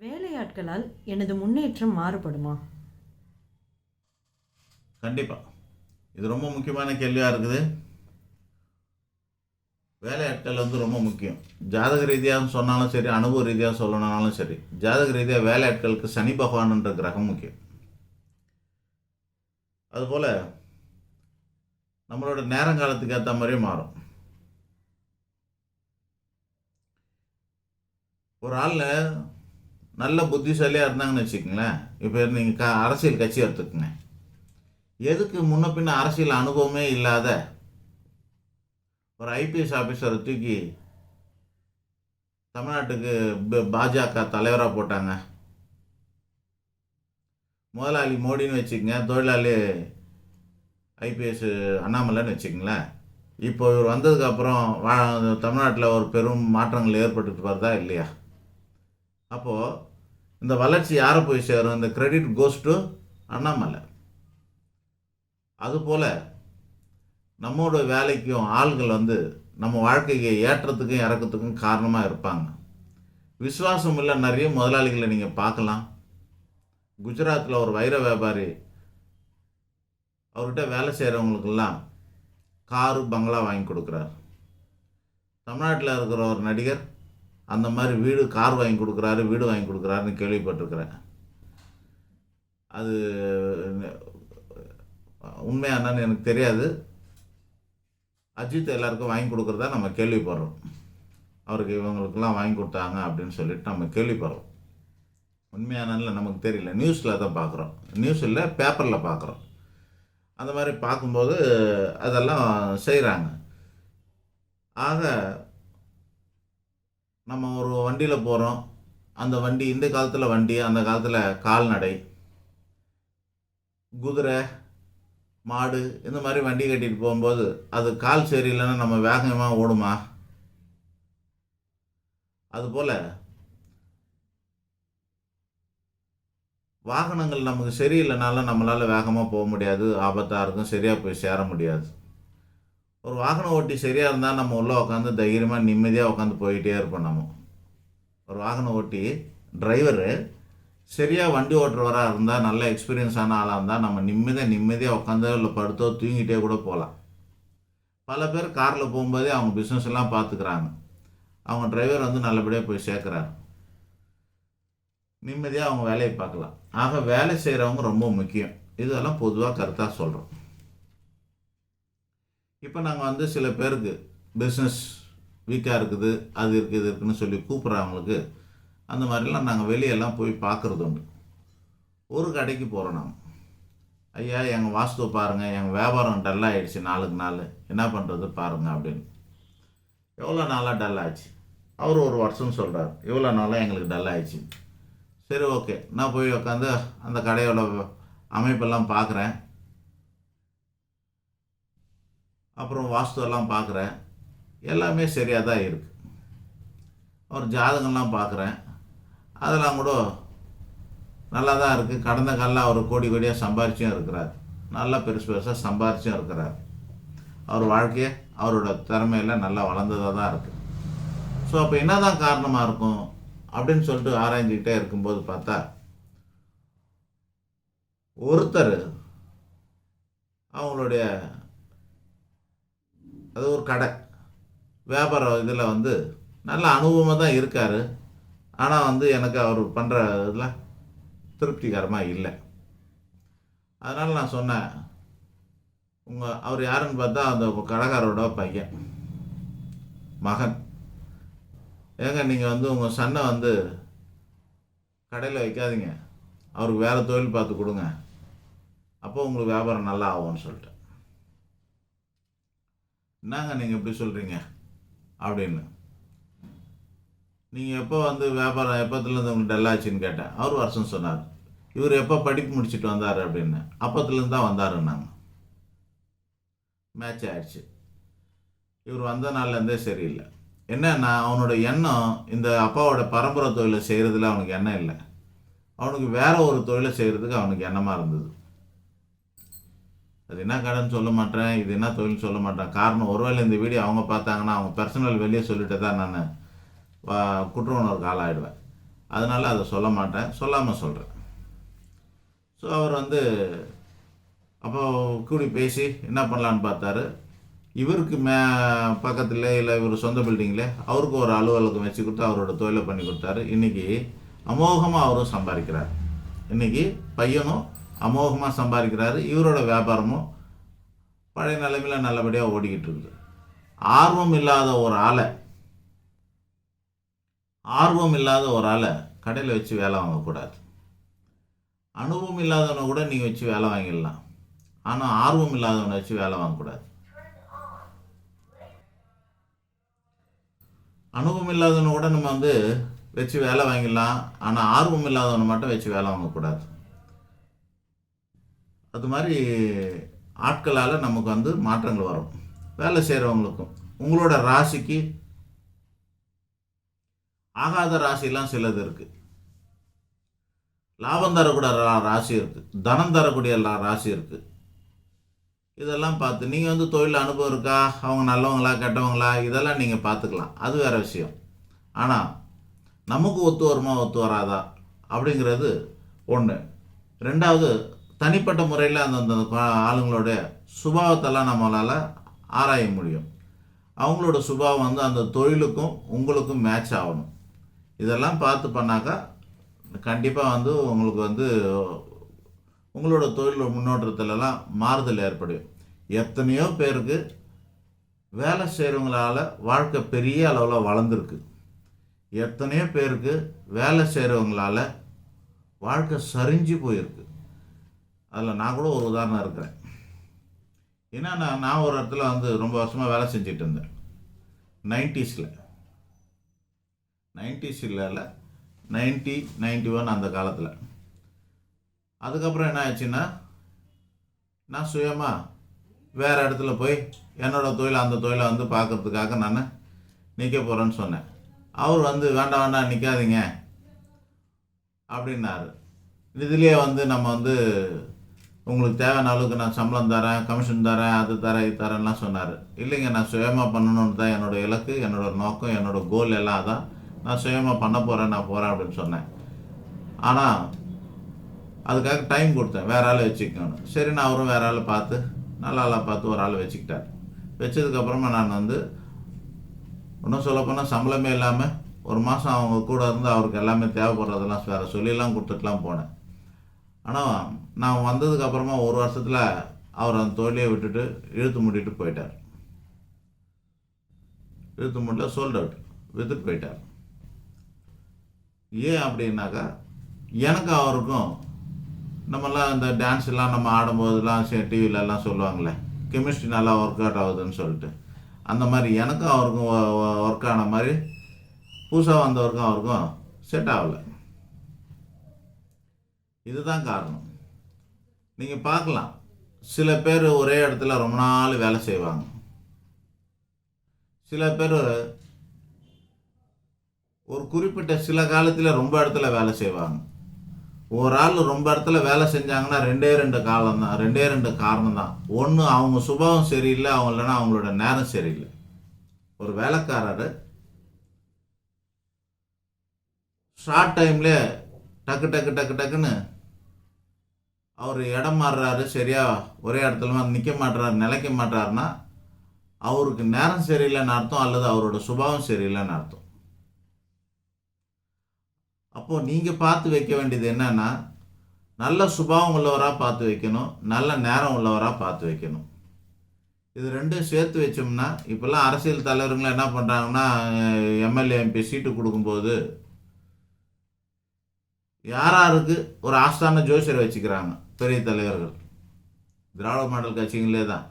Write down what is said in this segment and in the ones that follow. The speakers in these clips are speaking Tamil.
வேலையாட்களால் எனது முன்னேற்றம் மாறுபடுமா? கண்டிப்பாக. இது ரொம்ப முக்கியமான கேள்வியாக இருக்குது. வேலையாட்கள் ரொம்ப முக்கியம். ஜாதக ரீதியாக சொன்னாலும் சரி, அனுபவ ரீதியாக சொல்லணும்னாலும் சரி, ஜாதக ரீதியாக வேலையாட்களுக்கு சனி பகவான்ன்ற கிரகம் முக்கியம். அதுபோல் நம்மளோட நேரங்காலத்துக்கு ஏற்ற மாதிரி மாறும். ஒரு ஆளில் நல்ல புத்திசாலியாக இருந்தாங்கன்னு வச்சுக்கோங்களேன். இப்போ நீங்கள் அரசியல் கட்சி எடுத்துக்கோங்க. எதுக்கு முன்ன பின்ன அரசியல் அனுபவமே இல்லாத ஒரு ஐபிஎஸ் ஆஃபீஸரை தூக்கி தமிழ்நாட்டுக்கு பாஜக தலைவராக போட்டாங்க? முதலாளி மோடின்னு வச்சுக்கோங்க, தொழிலாளி ஐபிஎஸ் அண்ணாமலைன்னு வச்சுக்கோங்களேன். இப்போ இவர் வந்ததுக்கப்புறம் தமிழ்நாட்டில் ஒரு பெரும் மாற்றங்கள் ஏற்பட்டுட்டு வருதா இல்லையா? அப்போது இந்த வளர்ச்சி யாரை போய் சேரும்? இந்த கிரெடிட் கோஸ் டு அண்ணாமலை. அதுபோல் நம்மளோட வேலைக்கும் ஆள்கள் நம்ம வாழ்க்கையை ஏற்றத்துக்கும் இறக்கத்துக்கும் காரணமாக இருப்பாங்க. விசுவாசம் உள்ள நிறைய முதலாளிகளை நீங்கள் பார்க்கலாம். குஜராத்தில் ஒரு வைர வியாபாரி, அவர்கிட்ட வேலை செய்கிறவங்களுக்கெல்லாம் காரு பங்களா வாங்கி கொடுக்குறார். தமிழ்நாட்டில் இருக்கிற ஒரு நடிகர் அந்த மாதிரி கார் வாங்கி கொடுக்குறாரு, வீடு வாங்கி கொடுக்குறாருன்னு கேள்விப்பட்டிருக்கிறேன். அது உண்மையானு எனக்கு தெரியாது. அஜித் எல்லாருக்கும் வாங்கி கொடுக்குறதா நம்ம கேள்விப்படுறோம். அவருக்கு இவங்களுக்கெல்லாம் வாங்கி கொடுத்தாங்க அப்படின்னு சொல்லிட்டு நம்ம கேள்விப்படுறோம். உண்மையானல நமக்கு தெரியல. நியூஸில் தான் பார்க்குறோம். நியூஸ் இல்லை, பேப்பரில் பார்க்குறோம். அந்த மாதிரி பார்க்கும்போது அதெல்லாம் செய்கிறாங்க. ஆக நம்ம ஒரு வண்டியில் போகிறோம். அந்த வண்டி இந்த காலத்தில் வண்டி, அந்த காலத்தில் கால்நடை, குதிரை, மாடு, இந்த மாதிரி வண்டி கட்டிட்டு போகும்போது அது கால் சரியில்லைன்னா நம்ம வேகமாக ஓடுமா? அதுபோல் வாகனங்கள் நமக்கு சரியில்லைனாலும் நம்மளால் வேகமாக போக முடியாது, ஆபத்தாக இருக்கும், சரியாக போய் சேர முடியாது. ஒரு வாகனம் ஓட்டி சரியாக இருந்தால் நம்ம உள்ளே உட்காந்து தைரியமாக நிம்மதியாக உட்காந்து போயிட்டே இருப்போம். நம்ம ஒரு வாகனம் ஓட்டி டிரைவரு சரியாக வண்டி ஓட்டுறவராக இருந்தால், நல்ல எக்ஸ்பீரியன்ஸான ஆளாக இருந்தால் நம்ம நிம்மதியாக உட்காந்து இல்லை படுத்தோ தூங்கிட்டே கூட போகலாம். பல பேர் காரில் போகும்போதே அவங்க பிஸ்னஸ் எல்லாம் பார்த்துக்கிறாங்க. அவங்க டிரைவர் நல்லபடியாக போய் சேர்க்குறாரு. நிம்மதியாக அவங்க வேலையை பார்க்கலாம். ஆக வேலை செய்கிறவங்க ரொம்ப முக்கியம். இதெல்லாம் பொதுவாக கருத்தாக சொல்கிறோம். இப்போ நாங்கள் சில பேருக்கு பிஸ்னஸ் வீக்காக இருக்குது, அது இருக்குது, இது இருக்குதுன்னு சொல்லி கூப்பிட்றவங்களுக்கு அந்த மாதிரிலாம் நாங்கள் வெளியெல்லாம் போய் பார்க்குறது உண்டு. ஒரு கடைக்கு போகிறோம். நாங்கள், ஐயா எங்கள் வாஸ்து பாருங்கள், எங்கள் வியாபாரம் டல்லாகிடுச்சு, நாளுக்கு நாள் என்ன பண்ணுறது பாருங்கள் அப்படின்னு. எவ்வளோ நாளாக டல் ஆச்சு? அவர் ஒரு வருஷம் சொல்கிறார். எவ்வளோ நாளாக எங்களுக்கு டல் ஆகிடுச்சு. சரி, ஓகே. நான் போய் உட்காந்து அந்த கடையோட அமைப்பெல்லாம் பார்க்குறேன். அப்புறம் வாஸ்துவெல்லாம் பார்க்குறேன். எல்லாமே சரியாக தான் இருக்குது. அவர் ஜாதகம்லாம் பார்க்குறேன். அதெல்லாம் கூட நல்லா தான் இருக்குது. கடந்த காலில் அவர் கோடியாக சம்பாரிச்சும் இருக்கிறார். நல்லா பெருசாக சம்பாரிச்சும் இருக்கிறார். அவர் வாழ்க்கையை அவரோட திறமையில் நல்லா வளர்ந்ததாக தான் இருக்குது. ஸோ அப்போ என்ன தான் காரணமாக இருக்கும் அப்படின்னு சொல்லிட்டு ஆராய்ஞ்சிக்கிட்டே இருக்கும்போது பார்த்தா, ஒருத்தர் அவங்களுடைய அது ஒரு கடை வியாபாரம் இதில் நல்ல அனுபவமாக தான் இருக்கார். ஆனால் எனக்கு அவர் பண்ணுற இதில் திருப்திகரமாக இல்லை. அதனால் நான் சொன்னேன், அவர் யாருன்னு பார்த்தா அந்த கடைக்காரோட பையன் மகன். ஏங்க நீங்கள் உங்கள் சன்னை கடையில் வைக்காதீங்க, அவருக்கு வேறு தொழில் பார்த்து கொடுங்க, அப்போ உங்களுக்கு வியாபாரம் நல்லா ஆகும்னு சொல்லிட்டேன். என்னங்க நீங்கள் இப்படி சொல்கிறீங்க அப்படின்னு. நீங்கள் எப்போ வியாபாரம் எப்போத்துலேருந்து உங்களுக்கு டல்லாச்சுன்னு கேட்டேன். அவர் வருஷம் சொன்னார். இவர் எப்போ படிப்பு முடிச்சுட்டு வந்தார் அப்படின்னு. அப்போத்துலேருந்து தான் வந்தாருன்னாங்க. மேட்ச் ஆயிடுச்சு. இவர் வந்த நாள்லேருந்தே சரியில்லை. என்னன்னா அவனோட எண்ணம் இந்த அப்பாவோட பரம்பரை தொழிலை செய்கிறதுல அவனுக்கு எண்ணம் இல்லை. அவனுக்கு வேற ஒரு தொழிலை செய்கிறதுக்கு அவனுக்கு எண்ணமாக இருந்தது. அது என்ன கடைன்னு சொல்ல மாட்டேன், இது என்ன தொழில்னு சொல்ல மாட்டேன். காரணம், ஒருவேளை இந்த வீடியோ அவங்க பார்த்தாங்கன்னா அவங்க பர்சனல் வெளியே சொல்லிட்டு தான் நான் குற்ற உணர்வுக்கு ஆளாயிடுவேன். அதனால் அதை சொல்ல மாட்டேன், சொல்லாமல் சொல்கிறேன். ஸோ அவர் வந்து அப்போ கூடி பேசி என்ன பண்ணலான்னு பார்த்தாரு. இவருக்கு பக்கத்தில் இல்லை இவர் சொந்த பில்டிங்கில் அவருக்கு ஒரு அலுவலகம் வச்சு கொடுத்து அவரோட தொழிலை பண்ணி கொடுத்தாரு. இன்றைக்கி அமோகமாக அவரும் சம்பாதிக்கிறார். இன்றைக்கி பையனும் அமோகமாக சம்பாதிக்கிறாரு. இவரோட வியாபாரமும் பழைய நிலைமையில் நல்லபடியாக ஓடிக்கிட்டு இருக்குது. ஆர்வம் இல்லாத ஒரு ஆளை கடையில் வச்சு வேலை வாங்கக்கூடாது. அனுபவம் இல்லாதவனை கூட நீங்கள் வச்சு வேலை வாங்கிடலாம், ஆனால் ஆர்வம் இல்லாதவனை வச்சு வேலை வாங்கக்கூடாது. அனுபவம் இல்லாதவனை கூட நம்ம வந்து வச்சு வேலை வாங்கிடலாம், ஆனால் ஆர்வம் இல்லாதவனை மட்டும் வச்சு வேலை வாங்கக்கூடாது. அது மாதிரி ஆட்களால் நமக்கு வந்து மாற்றங்கள் வரும். வேலை செய்கிறவங்களுக்கும் உங்களோட ராசிக்கு ஆகாத ராசிலாம் சிலது இருக்குது. லாபம் தரக்கூடிய ராசி இருக்குது, தனம் தரக்கூடிய ராசி இருக்குது. இதெல்லாம் பார்த்து நீங்கள் வந்து தொழில் அனுபவம் இருக்கா, அவங்க நல்லவங்களா கெட்டவங்களா, இதெல்லாம் நீங்கள் பார்த்துக்கலாம், அது வேறு விஷயம். ஆனால் நமக்கு ஒத்து வருமா ஒத்து வராதா அப்படிங்கிறது ஒன்று. ரெண்டாவது, தனிப்பட்ட முறையில் அந்தந்த ஆளுங்களோட சுபாவத்தெல்லாம் நம்மளால் ஆராய முடியும். அவங்களோட சுபாவம் வந்து அந்த தொழிலுக்கும் உங்களுக்கும் மேட்ச் ஆகணும். இதெல்லாம் பார்த்து பண்ணாக்கா கண்டிப்பாக வந்து உங்களுக்கு வந்து உங்களோட தொழில் முன்னோட்டத்திலலாம் மாறுதல் ஏற்படும். எத்தனையோ பேருக்கு வேலை செய்கிறவங்களால வாழ்க்கை பெரிய அளவில் வளர்ந்துருக்கு. எத்தனையோ பேருக்கு வேலை செய்கிறவங்களால வாழ்க்கை சரிஞ்சு போயிருக்கு. அதில் நான் கூட ஒரு உதாரணம் இருக்கிறேன். ஏன்னா நான் ஒரு இடத்துல வந்து ரொம்ப வருஷமாக வேலை செஞ்சுட்டு இருந்தேன். 90s இல்லை 91 அந்த காலத்தில். அதுக்கப்புறம் என்ன ஆச்சுன்னா, நான் சுயமாக வேறு இடத்துல போய் என்னோடய தொழில் அந்த தொழிலை வந்து பார்க்குறதுக்காக நான் நிற்க போகிறேன்னு சொன்னேன். அவர் வந்து வேண்டாம் நிற்காதீங்க அப்படின்னாரு. இதுலேயே வந்து நம்ம வந்து உங்களுக்கு தேவையான அளவுக்கு நான் சம்பளம் தரேன், கமிஷன் தரேன், அது தரேன் இது தரேன்லாம் சொன்னார். இல்லைங்க, நான் சுயமாக பண்ணணுன்னு தான் என்னோடய இலக்கு, என்னோடய நோக்கம், என்னோடய கோல் எல்லாம் அதான். நான் சுயமாக பண்ண போகிறேன், நான் போகிறேன் அப்படின்னு சொன்னேன். ஆனால் அதுக்காக டைம் கொடுத்தேன், வேறு ஆள் வச்சுக்கணும். சரி, நான் அவரும் வேறு ஆள் பார்த்து நல்ல ஆளாக பார்த்து ஒரு ஆள் வச்சுக்கிட்டார். வச்சதுக்கப்புறமா நான் வந்து இன்னும் சொல்லப்போனால் சம்பளமே இல்லாமல் ஒரு மாதம் அவங்க கூட இருந்து அவருக்கு எல்லாமே தேவைப்படுறதெல்லாம் வேறு சொல்லிலாம் கொடுத்துட்டுலாம் போனேன். ஆனால் நான் வந்ததுக்கப்புறமா ஒரு வருஷத்தில் அவர் அந்த தொழிலையை விட்டுட்டு இழுத்து மூடிட்டு போயிட்டார். இழுத்து மூடில் சோல்ட் அவுட் வித்துட்டு போயிட்டார். ஏன் அப்படின்னாக்கா, எனக்கு அவருக்கும் நம்மலாம் இந்த டான்ஸ்லாம் நம்ம ஆடும்போதெல்லாம் டிவிலெலாம் சொல்லுவாங்களே, கெமிஸ்ட்ரி நல்லா ஒர்க் அவுட் ஆகுதுன்னு சொல்லிட்டு, அந்த மாதிரி எனக்கும் அவருக்கும் ஒர்க் ஆன மாதிரி புதுசாக வந்தவருக்கும் அவருக்கும் செட் ஆகலை. இதுதான் காரணம். நீங்கள் பார்க்கலாம், சில பேர் ஒரே இடத்துல ரொம்ப நாள் வேலை செய்வாங்க. சில பேர் ஒரு குறிப்பிட்ட சில காலத்தில் ரொம்ப இடத்துல வேலை செய்வாங்க. ஒரு ஆள் ரொம்ப இடத்துல வேலை செஞ்சாங்கன்னா ரெண்டே ரெண்டு காரணம் தான். ஒன்று, அவங்க சுபாவம் சரியில்லை, அவங்க இல்லைன்னா அவங்களோட நேரம் சரியில்லை. ஒரு வேலைக்காரர் ஷார்ட் டைம்ல டக்குன்னு அவர் இடம் மாறுறாரு, சரியா ஒரே இடத்துல நிற்க மாட்டுறாரு, நிலைக்க மாட்டாருன்னா அவருக்கு நேரம் சரியில்லைன்னு அர்த்தம், அல்லது அவரோட சுபாவம் சரியில்லைன்னு அர்த்தம். அப்போது நீங்கள் பார்த்து வைக்க வேண்டியது என்னன்னா, நல்ல சுபாவம் உள்ளவராக பார்த்து வைக்கணும், நல்ல நேரம் உள்ளவராக பார்த்து வைக்கணும். இது ரெண்டும் சேர்த்து வச்சோம்னா, இப்போல்லாம் அரசியல் தலைவருங்களை என்ன பண்ணுறாங்கன்னா, எம்எல்ஏ எம்பி சீட்டு கொடுக்கும்போது யாராருக்கு ஒரு ஆஸ்தான ஜோசியரை வச்சுக்கிறாங்க. பெரிய தலைவர்கள் திராவிட மாடல் கட்சிகளே தான்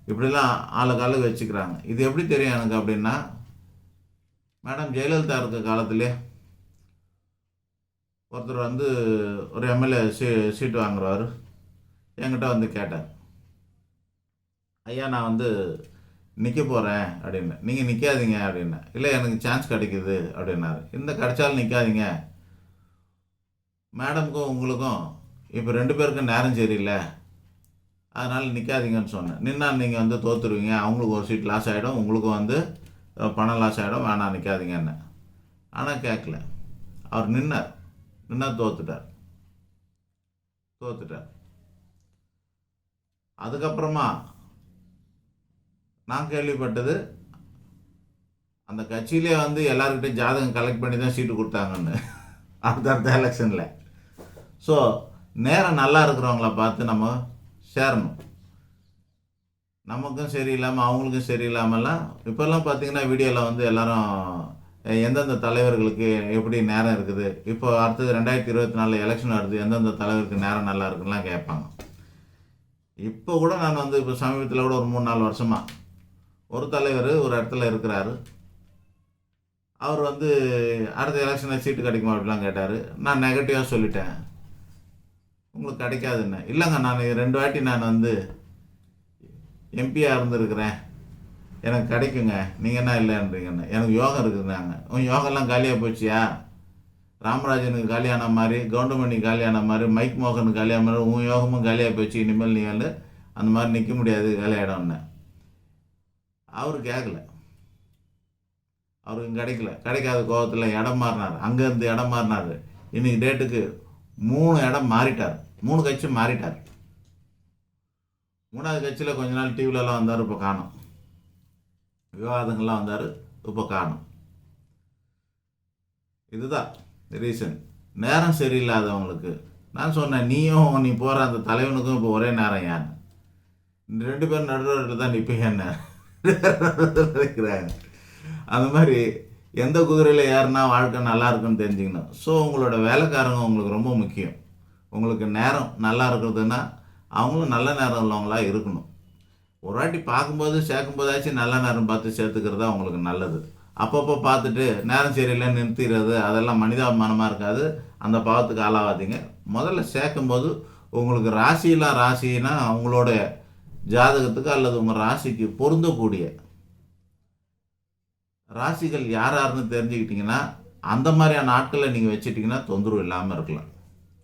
இப்படிலாம் ஆளுக்கு வச்சுக்கிறாங்க. இது எப்படி தெரியும் எனக்கு அப்படின்னா, மேடம் ஜெயலலிதா இருக்க காலத்திலே ஒருத்தர் வந்து ஒரு எம்எல்ஏ சீட்டு வாங்குறவர் என்கிட்ட வந்து கேட்டார், ஐயா நான் வந்து நிற்க போகிறேன் அப்படின்னு. நீங்கள் நிற்காதீங்க அப்படின்னா. இல்லை, எனக்கு சான்ஸ் கிடைக்குது அப்படின்னாரு. இந்த கிடைச்சாலும் நிற்காதீங்க, மேடமுக்கும் உங்களுக்கும் இப்போ 2 பேருக்கும் நேரம் சரியில்லை, அதனால் நிற்காதீங்கன்னு சொன்னேன். நின்னால் நீங்கள் வந்து தோற்றுருவீங்க, அவங்களுக்கு ஒரு சீட் லாஸ் ஆகிடும், உங்களுக்கும் வந்து பணம் லாஸ் ஆகிடும், வேணாம் நிற்காதீங்கன்னு. ஆனால் கேட்கல. அவர் நின்னா தோத்துட்டார். அதுக்கப்புறமா நான் கேள்விப்பட்டது, அந்த கட்சியிலே வந்து எல்லாருக்கிட்டையும் ஜாதகம் கலெக்ட் பண்ணி தான் சீட்டு கொடுத்தாங்கன்னு அடுத்த எலெக்ஷனில். ஸோ நேரம் நல்லா இருக்கிறவங்கள பார்த்து நம்ம சேரணும். நமக்கும் சரியில்லாமல் அவங்களுக்கும் சரியில்லாமலாம் இப்போல்லாம் பார்த்தீங்கன்னா வீடியோவில் வந்து எல்லோரும் எந்தெந்த தலைவர்களுக்கு எப்படி நேரம் இருக்குது, இப்போ அடுத்தது 2024 எலெக்ஷன் வருது, எந்தெந்த தலைவருக்கு நேரம் நல்லா இருக்குன்னுலாம் கேட்பாங்க. இப்போ கூட நான் வந்து இப்போ சமீபத்தில் கூட ஒரு 3-4 வருஷமாக ஒரு தலைவர் ஒரு இடத்துல இருக்கிறாரு. அவர் வந்து அடுத்த எலெக்ஷனில் சீட்டு கிடைக்குமா அப்படிலாம் கேட்டார். நான் நெகட்டிவாக சொல்லிட்டேன், உங்களுக்கு கிடைக்காதுன்னு. இல்லைங்க, நான் 2 வாட்டி நான் வந்து எம்பியாக இருந்திருக்கிறேன், எனக்கு கிடைக்குங்க, நீங்கள் என்ன இல்லைன்றீங்கன்னு. எனக்கு யோகம் இருக்குதுன்னாங்க. உன் யோகம்லாம் காலியாக போச்சியா? ராமராஜனுக்கு காலியான மாதிரி, கவுண்டமணி காலியான மாதிரி, மைக் மோகனுக்கு காலியான மாதிரி உன் யோகமும் காலியாக போச்சு, இனிமேல் நீ வந்து அந்த மாதிரி நிற்க முடியாது, காலியாகிடும்னு. அவர் கேட்கல, அவருக்கு கிடைக்காத கோபத்தில் இடம் மாறினார். அங்கேருந்து இடம் மாறினார். இன்றைக்கி டேட்டுக்கு 3 இடம் மாறிட்டார், 3 கட்சி மாறிட்டார். 3வது கட்சியில் கொஞ்ச நாள் டிவிலலாம் வந்தார், இப்போ காணும். விவாதங்கள்லாம் வந்தார், இப்போ காணும். இதுதான் ரீசன். நேரம் சரியில்லாதவங்களுக்கு நான் சொன்னேன், நீ போகிற அந்த தலைவனுக்கும் இப்போ ஒரே நேரம் யான் 2 பேரும் நடுவர்கள் தான் நிற்பீங்கன்னு இருக்கிறாங்க. அந்த மாதிரி எந்த குதிரையில் ஏறினா வாழ்க்கை நல்லா இருக்குன்னு தெரிஞ்சுக்கணும். ஸோ உங்களோட வேலைக்காரங்க உங்களுக்கு ரொம்ப முக்கியம். உங்களுக்கு நேரம் நல்லா இருக்கிறதுனா அவங்களும் நல்ல நேரம் உள்ளவங்களா இருக்கணும். ஒரு வாட்டி பார்க்கும்போது சேர்க்கும்போதாச்சும் நல்ல நேரம் பார்த்து சேர்த்துக்கிறது தான் உங்களுக்கு நல்லது. அப்பப்போ பார்த்துட்டு நேரம் சரியில்லைன்னு நிறுத்திடுறது, அதெல்லாம் மனிதாபிமானமாக இருக்காது. அந்த பாவத்துக்கு ஆளாகாதீங்க. முதல்ல சேர்க்கும்போது உங்களுக்கு ராசினா அவங்களோட ஜாதகத்துக்கு அல்லது உங்கள் ராசிக்கு பொருந்தக்கூடிய ராசிகள் யாருன்னு தெரிஞ்சுக்கிட்டிங்கன்னா அந்த மாதிரியான ஆட்களை நீங்கள் வச்சுட்டிங்கன்னா தொந்தரவு இல்லாமல் இருக்கலாம்.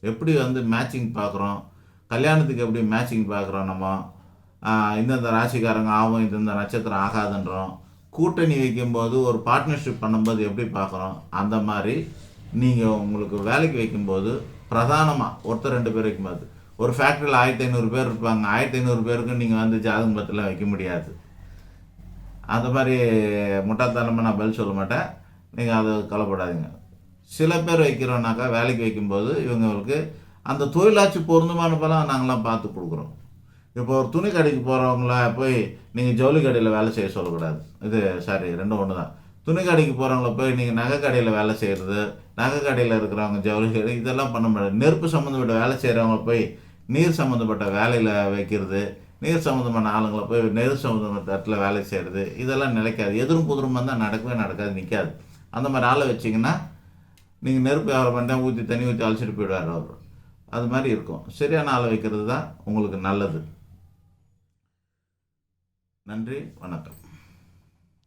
எப்படி வந்து மேட்சிங் பார்க்குறோம், கல்யாணத்துக்கு எப்படி மேட்சிங் பார்க்குறோம், நம்ம இந்தந்த ராசிக்காரங்க ஆகும், இந்தந்த நட்சத்திரம் ஆகாதுன்றோம். கூட்டணி வைக்கும்போது ஒரு பார்ட்னர்ஷிப் பண்ணும்போது எப்படி பார்க்குறோம், அந்த மாதிரி நீங்கள் உங்களுக்கு வேலைக்கு வைக்கும்போது பிரதானமாக ஒருத்தர் 2 பேர் வைக்கும்போது, ஒரு ஃபேக்ட்ரியில் 1500 பேர் இருப்பாங்க. 1500 பேருக்கு நீங்கள் வந்து ஜாதகம் பத்திலாம் வைக்க முடியாது. அந்த மாதிரி முட்டாள்தனமாக நான் பதில் சொல்ல மாட்டேன், நீங்கள் அதை கவலைப்படாதீங்க. சில பேர் வைக்கிறோன்னாக்கா வேலைக்கு வைக்கும்போது இவங்களுக்கு அந்த தொழிலாட்சி பொருந்துமான பலம் நாங்களாம் பார்த்து கொடுக்குறோம். இப்போ ஒரு துணி கடைக்கு போகிறவங்கள போய் நீங்கள் ஜவுளி கடையில் வேலை செய்ய சொல்லக்கூடாது. இது சாரி, 2 ஒன்று தான். துணி கடைக்கு போகிறவங்கள போய் நீங்கள் நகை கடையில் வேலை செய்கிறது, நகை கடையில் இருக்கிறவங்க ஜவுளி கடை, இதெல்லாம் பண்ண முடியாது. நெருப்பு சம்மந்தப்பட்ட வேலை செய்கிறவங்க போய் நீர் சம்மந்தப்பட்ட வேலையில் வைக்கிறது, நீர் சம்மந்தமான ஆளுங்களை போய் நீர் சம்மந்தப்பட்ட இடத்துல வேலை செய்கிறது, இதெல்லாம் நிலைக்காது. எதிரும் புதிரும் தான் நடக்காது, நிற்காது. அந்த மாதிரி ஆளை வச்சிங்கன்னா நீங்கள் நெருப்பு வியாபாரம் பண்ணிட்டா ஊற்றி தண்ணி ஊற்றி அழைச்சிட்டு போயிடுவார் அவர். அது மாதிரி இருக்கும். சரியான ஆளை வைக்கிறது தான் உங்களுக்கு நல்லது. நன்றி, வணக்கம்.